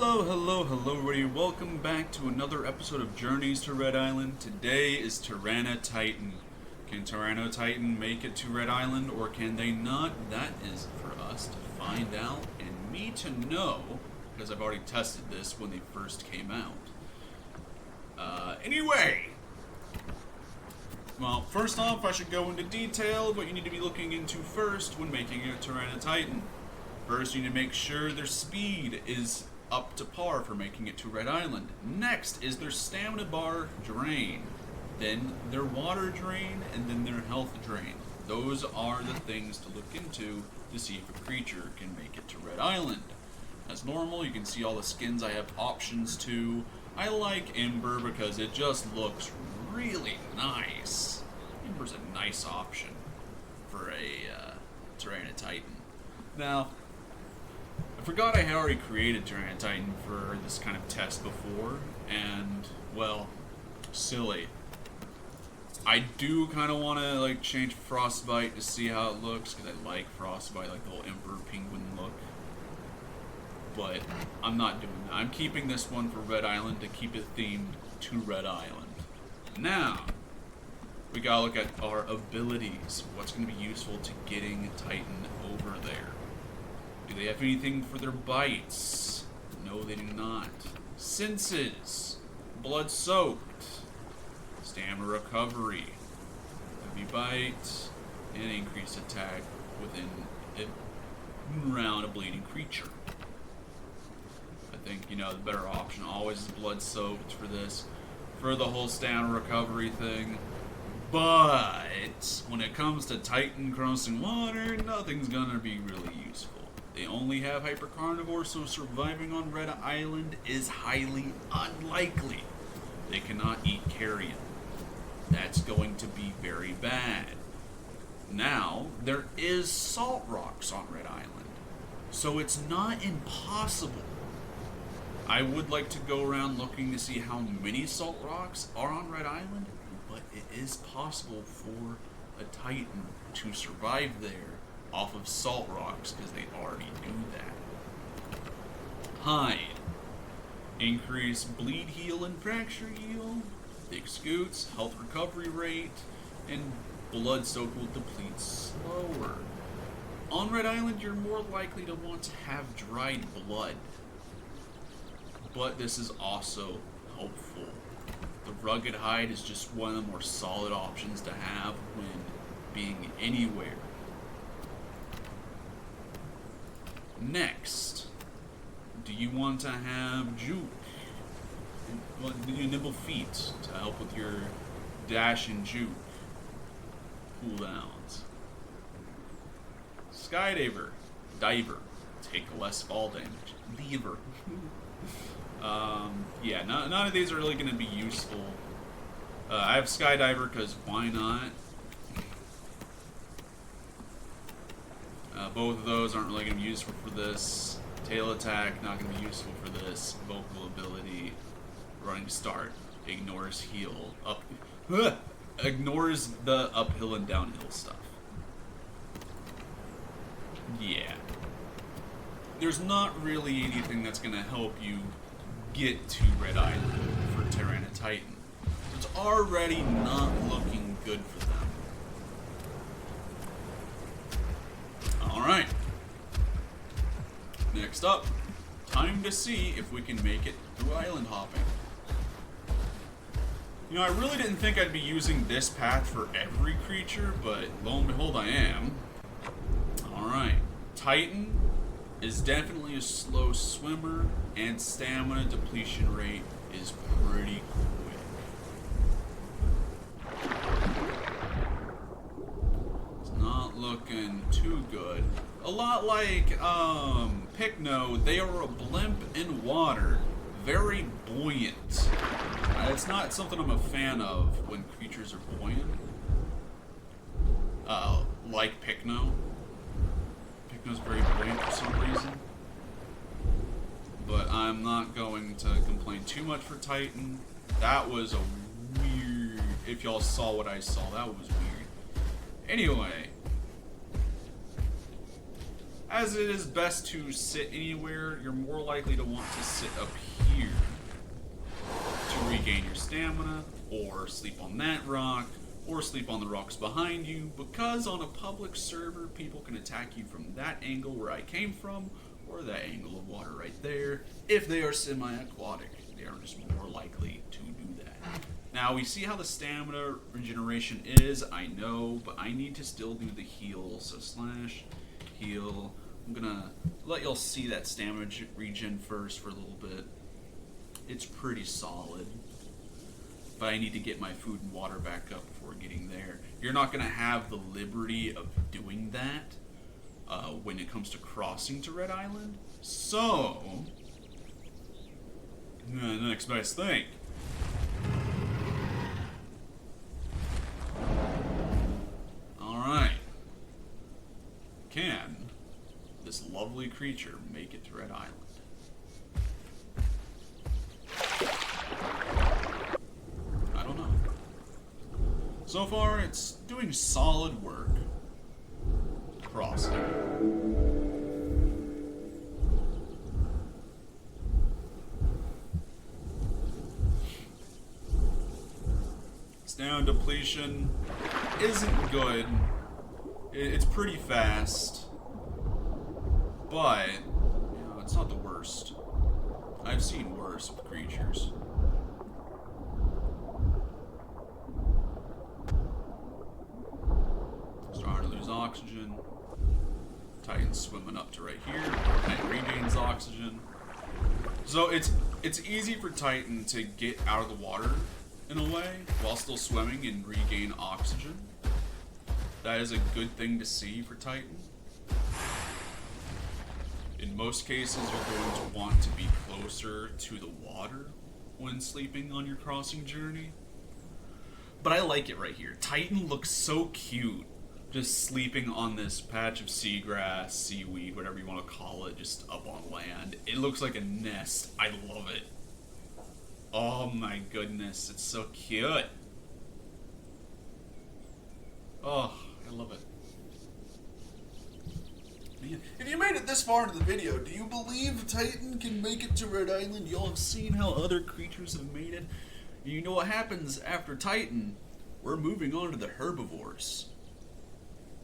Hello, everybody. Welcome back to another episode of Journeys to Red Island. Today is Tyrannotitan. Can Tyrannotitan make it to Red Island, or can they not? That is for us to find out, and me to know, because I've already tested this when they first came out. Anyway! Well, first off, I should go into detail what you need to be looking into first when making a Tyrannotitan. First, you need to make sure their speed is up to par for making it to Red Island. Next is their stamina bar drain, then their water drain, and then their health drain. Those are the things to look into to see if a creature can make it to Red Island. As normal, you can see all the skins I have options to. I like Ember because it just looks really nice. Ember's a nice option for a Tyrannotitan. Now, I forgot I had already created Tyrannotitan for this kind of test before, and, well, silly. I do kind of want to, change Frostbite to see how it looks, because I like Frostbite, like the whole Emperor Penguin look. But I'm not doing that. I'm keeping this one for Red Island to keep it themed to Red Island. Now, we gotta look at our abilities. What's going to be useful to getting Titan over there? Do they have anything for their bites? No, they do not. Senses. Blood soaked. Stamina recovery. Heavy bite. And increased attack within a round of bleeding creature. I think, the better option always is blood soaked for this. For the whole stamina recovery thing. But when it comes to Titan crossing water, nothing's gonna be really useful. They only have hypercarnivore, so surviving on Red Island is highly unlikely. They cannot eat carrion. That's going to be very bad. Now, there is salt rocks on Red Island, so it's not impossible. I would like to go around looking to see how many salt rocks are on Red Island, but it is possible for a Titan to survive there off of salt rocks, because they already do that. Hide. Increase bleed heal and fracture heal. Thick scoots, health recovery rate, and blood soak will deplete slower. On Red Island, you're more likely to want to have dried blood, but this is also helpful. The rugged hide is just one of the more solid options to have when being anywhere. Next, do you want to have juke? Well, you nibble feet to help with your dash and juke cooldowns. Skydiver, diver, take less fall damage. Lever. Yeah, none of these are really going to be useful. I have Skydiver because why not? Both of those aren't really going to be useful for this. Tail attack, not going to be useful for this. Vocal ability, running start, ignores heal. Ignores the uphill and downhill stuff. Yeah. There's not really anything that's going to help you get to Red Island for Tyrannotitan. It's already not looking good for them. Alright. Next up, time to see if we can make it through island hopping. I really didn't think I'd be using this path for every creature, but lo and behold, I am. Alright. Titan is definitely a slow swimmer, and stamina depletion rate is pretty quick. It's not looking too good. A lot like Pycno, they are a blimp in water, very buoyant. It's not something I'm a fan of when creatures are buoyant. Like Pycno. Pycno's very buoyant for some reason. But I'm not going to complain too much for Titan. That was a weird... If y'all saw what I saw, that was weird. Anyway. as it is best to sit anywhere, you're more likely to want to sit up here to regain your stamina, or sleep on that rock, or sleep on the rocks behind you, because on a public server, people can attack you from that angle where I came from, or that angle of water right there. If they are semi-aquatic, they are just more likely to do that. Now, we see how the stamina regeneration is, I know, but I need to still do the heal, so slash heal. I'm gonna let y'all see that stamina regen first for a little bit. It's pretty solid, but I need to get my food and water back up before getting there. You're not gonna have the liberty of doing that when it comes to crossing to Red Island, so the next best thing. Alright. Can this lovely creature make it to Red Island? I don't know. So far, it's doing solid work. Crossing. Stamina depletion isn't good. It's pretty fast, but you know, it's not the worst. I've seen worse with creatures. Starting to lose oxygen. Titan's swimming up to right here. Titan regains oxygen. So it's easy for Titan to get out of the water in a way while still swimming and regain oxygen. That is a good thing to see for Titan. In most cases, you're going to want to be closer to the water when sleeping on your crossing journey. But I like it right here. Titan looks so cute just sleeping on this patch of seagrass, seaweed, whatever you want to call it, just up on land. It looks like a nest. I love it. Oh my goodness, it's so cute. Oh, I love it. Man, if you made it this far into the video, do you believe Titan can make it to Red Island? Y'all have seen how other creatures have made it. You know what happens after Titan? We're moving on to the herbivores.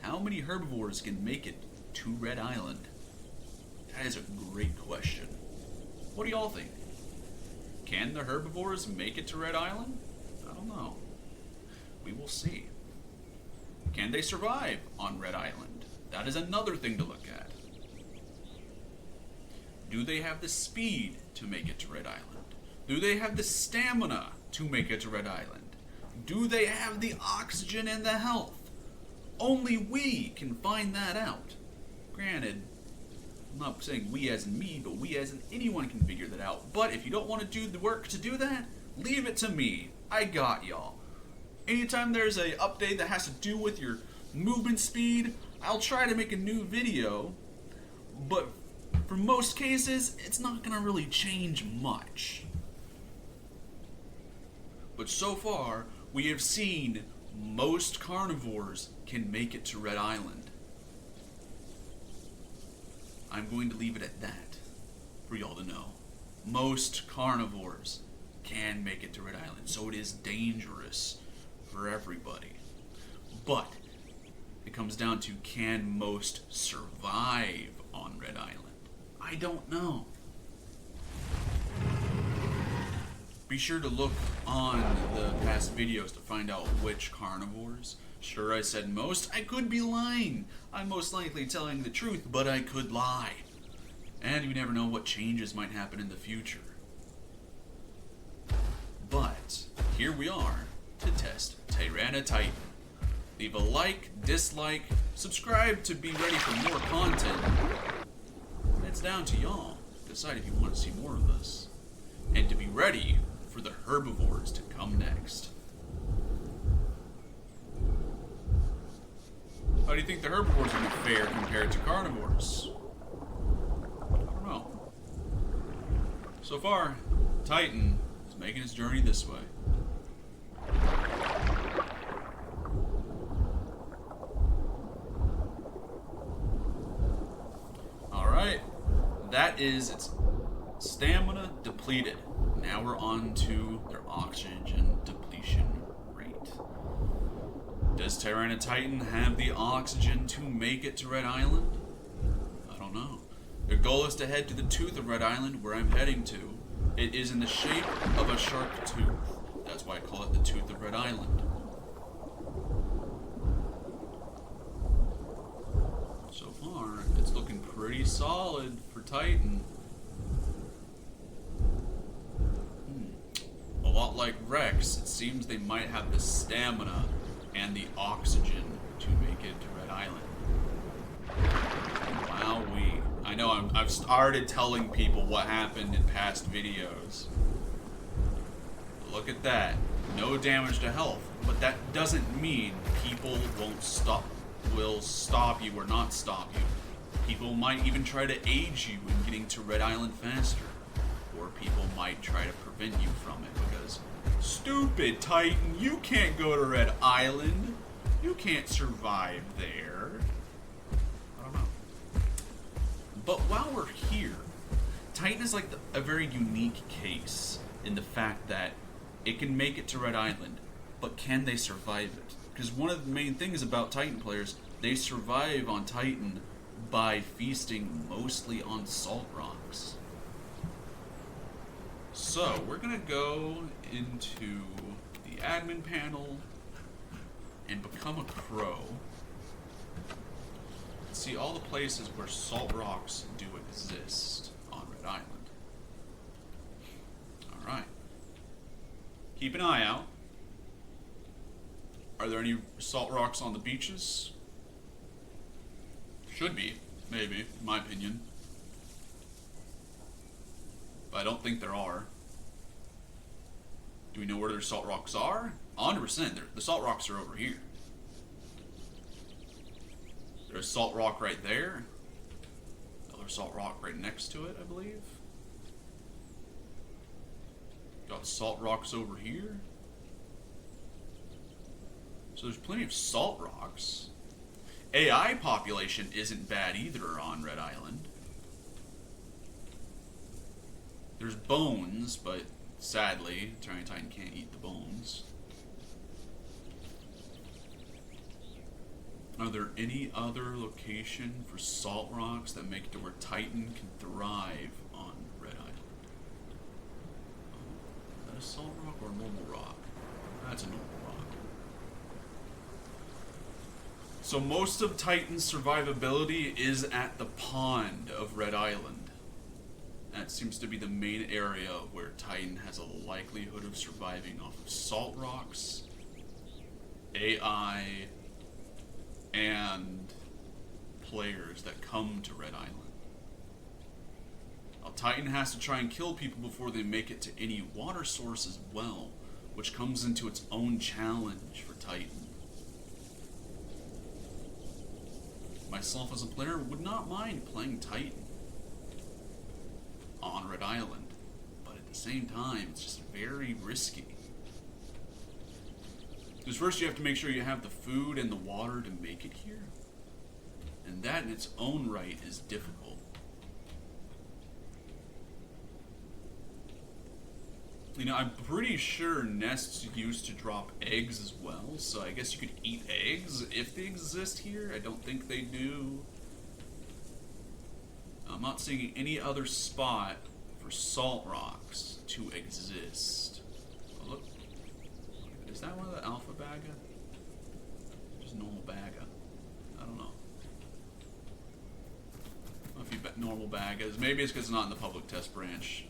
How many herbivores can make it to Red Island? That is a great question. What do y'all think? Can the herbivores make it to Red Island? I don't know. We will see. Can they survive on Red Island? That is another thing to look at. Do they have the speed to make it to Red Island? Do they have the stamina to make it to Red Island? Do they have the oxygen and the health? Only we can find that out. Granted, I'm not saying we as in me, but we as in anyone can figure that out. But if you don't want to do the work to do that, leave it to me. I got y'all. Anytime there's a update that has to do with your movement speed, I'll try to make a new video. But for most cases, it's not going to really change much. But so far, we have seen most carnivores can make it to Red Island. I'm going to leave it at that for y'all to know. Most carnivores can make it to Red Island, so it is dangerous for everybody. But it comes down to, can most survive on Red Island? I don't know. Be sure to look on the past videos to find out which carnivores. Sure, I said most. I could be lying. I'm most likely telling the truth, but I could lie. And you never know what changes might happen in the future. But here we are to test Tyrannotitan. Leave a like, dislike, subscribe to be ready for more content. It's down to y'all. Decide if you want to see more of this. And to be ready for the herbivores to come next. How do you think the herbivores are going to fare compared to carnivores? I don't know. So far, Titan is making his journey this way. that is its stamina depleted. Now we're on to their oxygen depletion rate. Does Tyrannotitan have the oxygen to make it to Red Island? I don't know. Their goal is to head to the tooth of Red Island, where I'm heading to. It is in the shape of a shark tooth. That's why I call it the tooth of Red Island. So far, it's looking pretty solid for Titan. A lot like Rex, it seems they might have the stamina and the oxygen to make it to Red Island. Wowee. I know I've started telling people what happened in past videos. Look at that. No damage to health. But that doesn't mean people will stop you or not stop you. People might even try to aid you in getting to Red Island faster. Or people might try to prevent you from it because, stupid Titan, you can't go to Red Island. You can't survive there. I don't know. But while we're here, Titan is like a very unique case in the fact that it can make it to Red Island, but can they survive it? Because one of the main things about Titan players, they survive on Titan by feasting mostly on salt rocks. So, we're going to go into the admin panel and become a crow. See all the places where salt rocks do exist on Red Island. Alright. Keep an eye out. Are there any salt rocks on the beaches? Should be, maybe, in my opinion. But I don't think there are. Do we know where their salt rocks are? 100%. The salt rocks are over here. There's a salt rock right there. Another salt rock right next to it, I believe. Got salt rocks over here. So there's plenty of salt rocks. AI population isn't bad either on Red Island. There's bones, but sadly, Tyrannotitan can't eat the bones. Are there any other location for salt rocks that make it to where Titan can thrive on Red Island? Is that a salt rock or a normal rock? That's a normal rock. So most of Titan's survivability is at the pond of Red Island. That seems to be the main area where Titan has a likelihood of surviving off of salt rocks, AI, and players that come to Red Island. Now, Titan has to try and kill people before they make it to any water source as well, which comes into its own challenge for Titan. Myself as a player would not mind playing Titan on Red Island, but at the same time, it's just very risky. Because first you have to make sure you have the food and the water to make it here, and that in its own right is difficult. You know, I'm pretty sure nests used to drop eggs as well, so I guess you could eat eggs if they exist here. I don't think they do. I'm not seeing any other spot for salt rocks to exist. Oh, look. Is that one of the alpha baga? Just normal baga. I don't know. A few normal bagas. Maybe it's because it's not in the public test branch.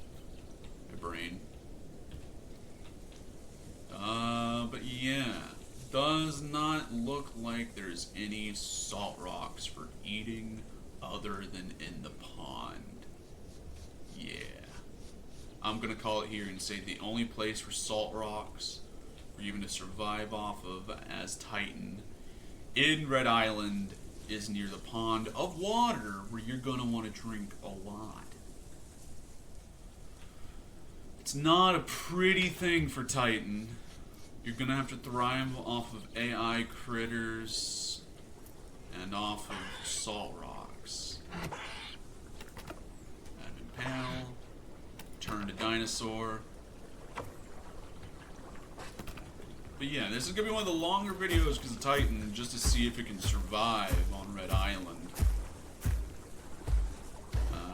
My brain. But yeah, does not look like there's any salt rocks for eating other than in the pond. Yeah. I'm gonna call it here and say the only place for salt rocks for even to survive off of as Titan in Red Island is near the pond of water where you're gonna want to drink a lot. It's not a pretty thing for Titan. You're gonna have to thrive off of AI critters and off of salt rocks. dinosaur. But yeah, this is going to be one of the longer videos because of Titan, just to see if it can survive on Red Island.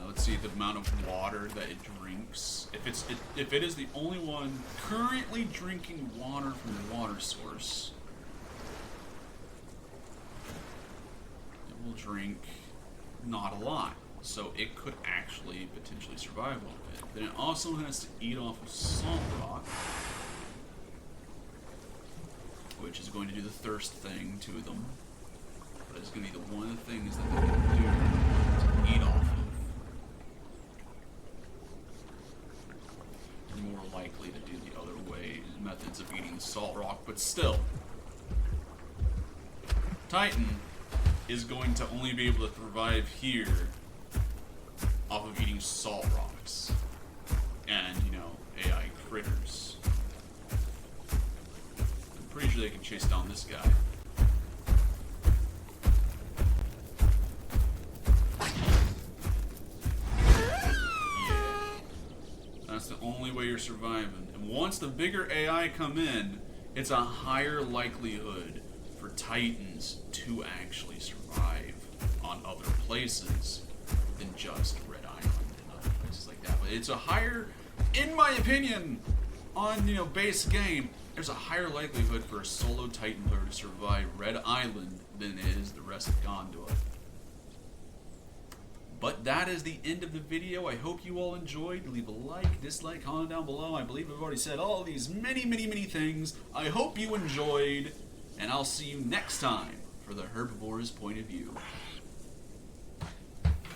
Let's see the amount of water that it drinks. If it is the only one currently drinking water from the water source, it will drink not a lot. So it could actually potentially survive a little bit. Then it also has to eat off of salt rock, which is going to do the thirst thing to them. But it's going to be one of the things that they can do to eat off of. They're more likely to do the other way methods of eating salt rock, but still. Titan is going to only be able to survive here off of eating salt rocks and, you know, AI critters. I'm pretty sure they can chase down this guy. Yeah. That's the only way you're surviving. And once the bigger AI come in, it's a higher likelihood for Titans to actually survive on other places than just Red Island and other places like that. But it's a higher, in my opinion, on, you know, base game, there's a higher likelihood for a solo Titan player to survive Red Island than it is the rest of Gondor. But that is the end of the video. I hope you all enjoyed. Leave a like, dislike, comment down below. I believe I've already said all these many things. I hope you enjoyed, and I'll see you next time for the herbivore's point of view.